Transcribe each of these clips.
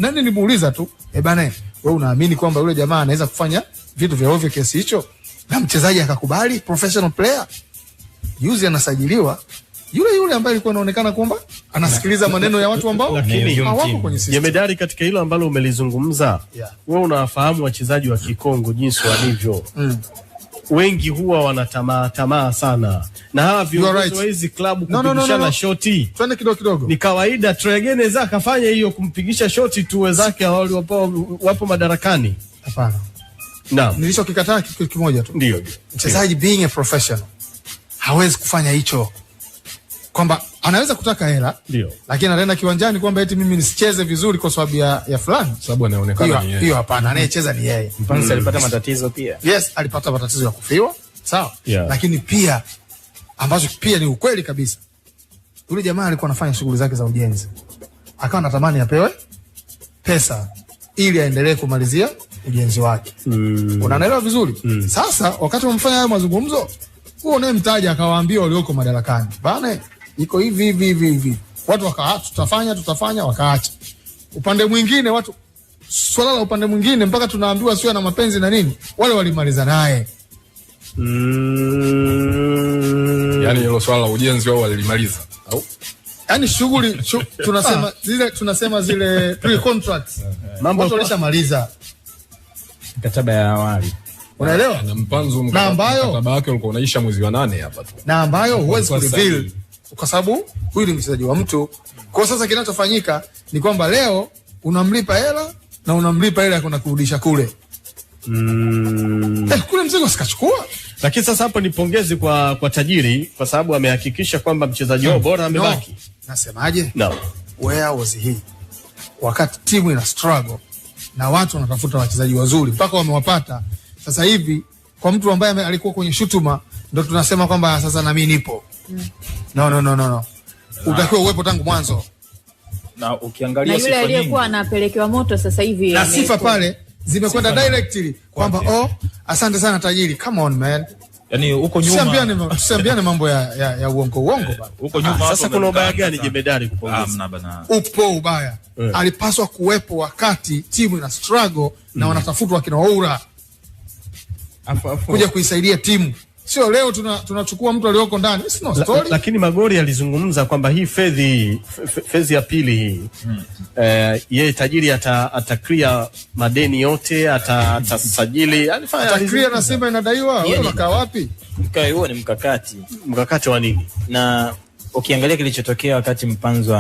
nani nimuuliza tu, bana wewe unaamini kwamba yule jamaa anaweza kufanya vitu vya ovyo kiasi hicho na mchezaji akakubali? Professional player yuzi anasajiliwa yule ambaye alikuwa anaonekana kwamba anasikiliza maneno ya watu ambao hawako kwenye system. Jemedari, katika hilo ambalo umelizungumza, wewe unawafahamu wachezaji wa Kikongo jinsi walivyo. Wengi huwa wanatamaa sana. Na hawa viongozi wa hizi klabu kupigishana shoti. Twende kidogo. Ni kawaida Tregene za kafanya hiyo, kumpigisha shoti tu wenzake wapo madarakani. Hapana. Naam. Nilichokikataa kitu kimoja tu. Ndio. Mchezaji being a professional hawezi kufanya hicho. Kwamba anaweza kutaka hela, lakini anaenda kiwanjani kwamba eti mimi nisicheze vizuri kwa sababu ya fulani, sababu anaonekana yeye. Hiyo hapana, anayecheza ni yeye. Mpanzi alipata matatizo pia. Yes, alipata matatizo ya kufiwa. Sawa. Lakini pia ambacho pia ni ukweli kabisa, yule jamaa alikuwa anafanya shughuli zake za ujenzi, akawa anatamani apewe pesa ili aendelee kumalizia ujenzi wake. Unaelewa vizuri? Sasa wakati wamfanya hayo mazungumzo, huo naye mtaja akawaambia walioko madarakani, bana iko hivi. Watu wakaacha, tutafanya wakaacha. Upande mwingine watu, swala la upande mwingine mpaka tunaambiwa sio na mapenzi na nini, wale walimaliza naye. Yani hilo swala la ujenzi wao walimaliza au? Yani shughuli tunasema zile pre contracts mambo walishamaliza mkataba ya awali. Unaelewa? Na Mpanzu mkataba wake ulikuwa unaisha mwezi wa 8 hapa tu. Na ambayo huwezi kureveal kwa sababu huyu ni mchezaji wa mtu. Kwa sasa kinachofanyika ni kwamba leo unamlipa hela na unamlipa hela kuna kurudisha kule. Kule mzigo sikachukua. Lakini sasa hapo ni pongezi kwa tajiri kwa sababu amehakikisha kwamba mchezaji wao bora amebaki. Nasemaje? No. Where was he? Wakati timu ina struggle na watu wanatafuta wachezaji wazuri mpaka wamewapata. Sasa hivi kwa mtu ambaye alikuwa kwenye shutuma ndio tunasema kwamba sasa na mimi nipo. No. Utakiwa uwepo tangu mwanzo. Na ukiangalia sifa nyingi. Na yule aliyekuwa anapelekewa moto sasa hivi. Na sifa pale zimekwenda directly kwamba asante sana tajiri. Come on man. Yani huko nyuma tusiambiane mambo ya uongo bana. Huko nyuma sasa kuna ubaya gani Jemedari kupongeza? Upo ubaya. Alipaswa kuwepo wakati timu ina struggle na wanatafutwa wakina Oura. Kuja kuisaidia timu. Sio leo tunachukua mtu aliyoko ndani. It's no story. Lakini Magori alizungumza kwamba hii fedhi ya pili hii yeye tajiri ataclear madeni yote, atasajili, ataclear na Simba inadaiwa. Wewe unakaa wapi? Huo ni mkakati wa nini? Na ukiangalia kilichotokea wakati Mpanzu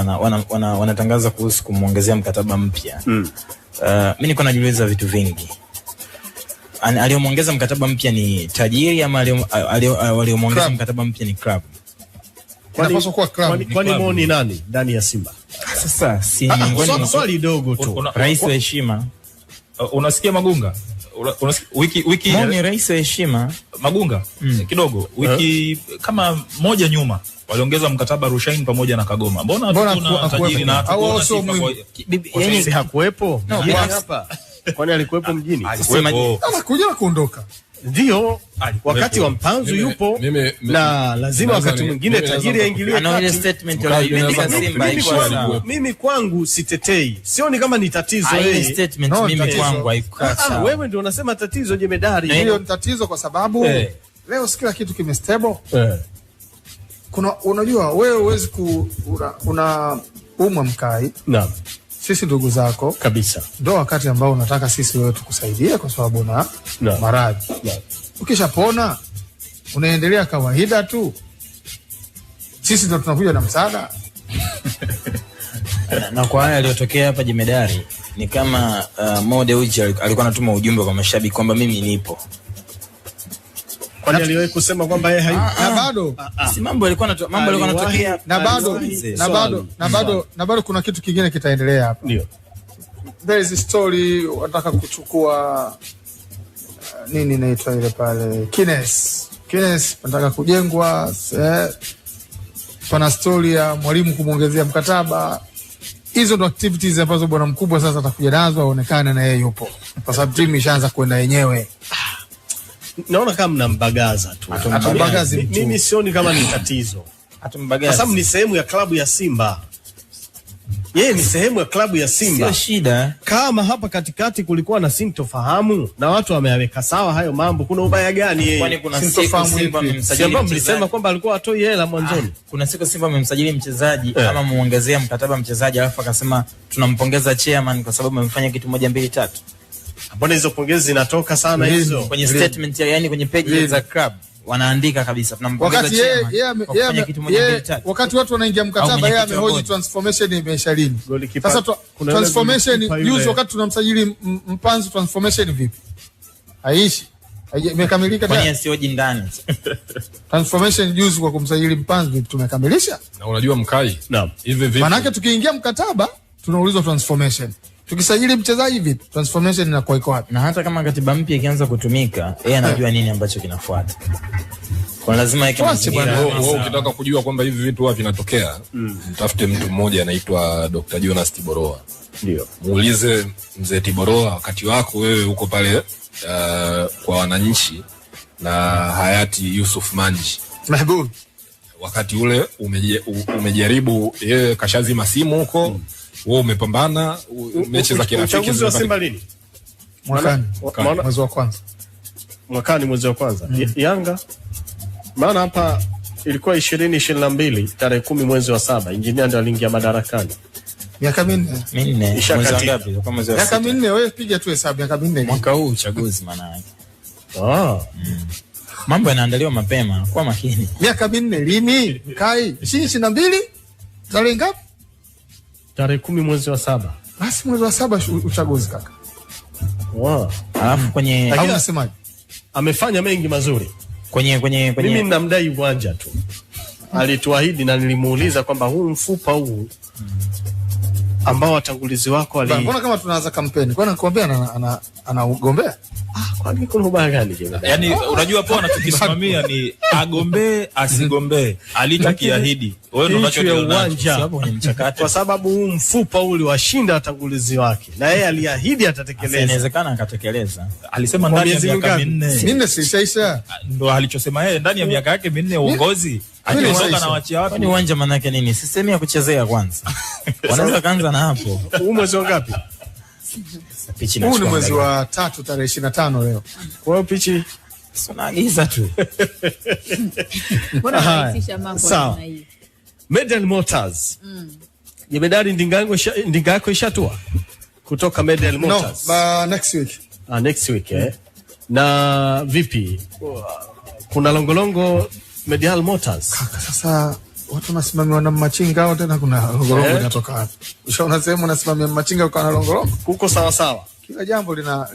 wanatangaza kuhusu kumuongezea mkataba mpya. Mimi niko najiuliza vitu vingi. Aliyomuongeza mkataba mpya ni tajiri ama aliyomuongeza mkataba mpya ni club? Inapaswa kuwa club. Kwani Moni nani ndani ya Simba? Sasa si miongoni mwa swali dogo tu. Rais wa heshima. Unasikia Magunga? Wiki Moni rais wa heshima Magunga kidogo wiki kama moja nyuma waliongeza mkataba Rushain pamoja na Kagoma. Mbona tuna tajiri na hatukuona sifa kwa yani hakuepo hapa? Kwani alikuwepo mjini? Anakuja na kuondoka. Ndio wakati wa Mpanzu yupo na lazima wakati mwingine tajiri aingilie kati. Ana ile statement aliyoandika Simba iko. Mimi kwangu sitetei. Sioni kama ni tatizo ile statement mimi kwangu haikukata. Wewe ndio unasema tatizo Jemedari. Hiyo ni tatizo kwa sababu leo kila kitu kimestable. Kuna unajua wewe huwezi una mkai. Naam. Sisi ndugu zako kabisa. Ndio wakati ambao unataka sisi wewe tukusaidie kwa sababu na maradhi. Ukishapona unaendelea kawaida tu. Sisi ndio tunakuja na msaada. Na kwa haya aliyotokea hapa Jemedari ni kama Mode Uji alikuwa anatuma ujumbe kwa mashabiki kwamba mimi nipo. Kwani aliwahi kusema kwamba yeye na bado si mambo yalikuwa yanatokea na bado kuna kitu kingine kitaendelea hapa. Ndio. There is a story wataka kuchukua nini inaitwa ile pale Kines nataka kujengwa pana story ya mwalimu kumuongezea mkataba. Hizo ndo activities ambazo bwana mkubwa sasa atakuja nazo aonekane na yeye yupo. Kwa sababu timu ishaanza kwenda yenyewe. Naona kama mnambagaza tu. Atumbagazi. Mimi sioni kama ni tatizo. Atumbagaza. Kwa sababu ni sehemu ya klabu ya Simba. Yeye ni sehemu ya klabu ya Simba. Sio shida. Kama hapa katikati kulikuwa na sintofahamu na watu wameyaweka sawa hayo mambo, kuna ubaya gani yeye? Kwani kuna siku Simba amemsajili mchezaji, mlisema kwamba alikuwa atoi hela mwanzoni. Kuna siku Simba amemsajili mchezaji ama muongezea mkataba mchezaji alafu akasema tunampongeza chairman kwa sababu amefanya kitu 1 2 3. Mbona hizo pongezi zinatoka sana hizo kwenye statement ya, yani kwenye page za club wanaandika kabisa tunampongeza chairman kwa kufanya kitu 1 2 3. Wakati watu wanaingia mkataba yeye amehoji transformation imeisha lini. Sasa transformation juzi wakati tunamsajili Mpanzu transformation vipi? Haishi. Imekamilika tayari. Kwani sioji ndani. Transformation juzi kwa kumsajili Mpanzu vipi tumekamilisha? Na unajua Mkai? Naam. Hivi vipi? Maana yake tukiingia mkataba tunaulizwa transformation. Tukisajili mchezaji vipi? Transformation inakuwa iko wapi? Na hata kama katiba mpya ikianza kutumika, yeye anajua nini ambacho kinafuata. Kwa lazima yake wewe ukitaka kujua kwamba hivi vitu huwa vinatokea, mtafute mtu mmoja anaitwa Dr. Jonas Tiboroa. Ndio. Muulize mzee Tiboroa, wakati wako wewe uko pale kwa wananchi na hayati Yusuf Manji. Mahbub. Wakati ule umejaribu yeye kashazima simu huko. Wewe umepambana mechi za kirafiki. Uchaguzi wa Simba lini? Mwakani mwezi wa kwanza. Mwakani mwezi wa kwanza. Yanga maana hapa ilikuwa 2022 tarehe 10 mwezi wa 7 injinia ndio aliingia madarakani. Miaka 4. Mwezi ngapi? Kwa mwezi wa 6. Miaka 4 wewe piga tu hesabu miaka 4. Mwaka huu uchaguzi maana yake. Mambo yanaandaliwa mapema, kwa makini. Miaka 4 lini? Kai 2022 tarehe ngapi? Tarehe 10 mwezi wa 7. Basi mwezi wa 7 uchaguzi kaka. Wow. Alafu kwenye au unasemaje? Amefanya mengi mazuri. Kwenye mimi ninamdai uwanja tu. Alituahidi na nilimuuliza kwamba huu mfupa huu ambao watangulizi wako mbona kama tunaanza kampeni? Kwa nini nakuambia anagombea? Kwa nini kuna ubaya gani je? Yaani unajua poa anachokisimamia ni agombee asigombee. Alichokiahidi. Wewe ndio unachokiona uwanja kwenye mchakato. Kwa sababu huu mfupa ule washinda watangulizi wake. Na yeye aliahidi atatekeleza. Inawezekana akatekeleza. Alisema ndani ya miaka 4. Mimi sishaisha. Ndio alichosema yeye ndani ya miaka yake 4 ya uongozi. Akiondoka na wachia watu. Ni uwanja maana yake nini? System ya kuchezea kwanza. Wanaweza kaanza na hapo. Huu mwezi ngapi? Huu ni mwezi wa 3 tarehe 25 leo. Kwa hiyo pichi tunaagiza tu. Mbona rahisisha mambo na hii? Medal Motors. Jemedari ndinga yako ishatua kutoka Medal Motors. No, next week. Next week Na vipi? Kuna longolongo Medal Motors. Kaka sasa watu wanasimamiwa na machinga au tena kuna longolongo linatoka wapi? Ushaona sehemu unasimamia machinga ukawa na longolongo? Kuko sawa sawa. Kila jambo lina